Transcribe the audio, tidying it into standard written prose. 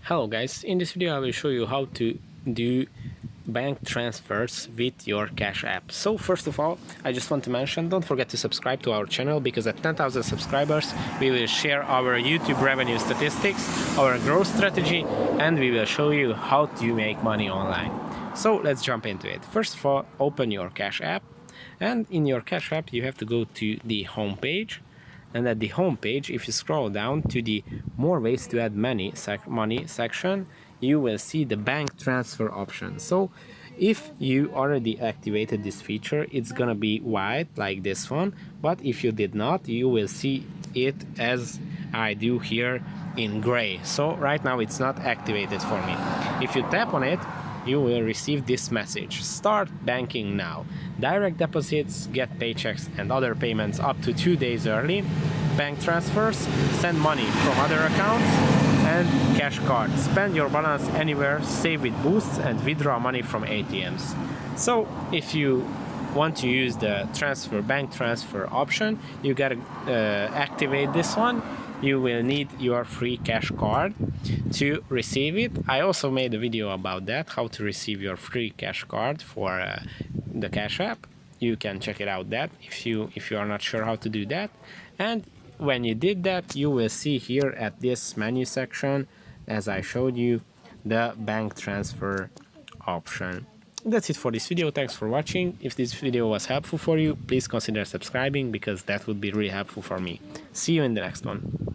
Hello guys, in this video I will show you how to do bank transfers with your Cash App. So first of all, I just want to mention, don't forget to subscribe to our channel, because at 10,000 subscribers we will share our YouTube revenue statistics, our growth strategy, and we will show you how to make money online. So let's jump into it. First of all, open your Cash App, and in your Cash App you have to go to the home page. And at the home page, if you scroll down to the more ways to add money section, you will see the bank transfer option. So if you already activated this feature, it's gonna be white like this one, but if you did not, you will see it as I do here in gray. So right now it's not activated for me. If you tap on it, you will receive this message: start banking now. Direct deposits, get paychecks and other payments up to 2 days early, bank transfers, send money from other accounts, and cash cards. Spend your balance anywhere, save with boosts, and withdraw money from ATMs. So if you want to use the bank transfer option, you gotta activate this one. You will need your free cash card to receive it. I also made a video about that, how to receive your free cash card for the Cash App. You can check it out that if you are not sure how to do that. And when you did that, you will see here at this menu section, as I showed you, the bank transfer option. That's it for this video. Thanks for watching. If this video was helpful for you, please consider subscribing, because that would be really helpful for me. See you in the next one.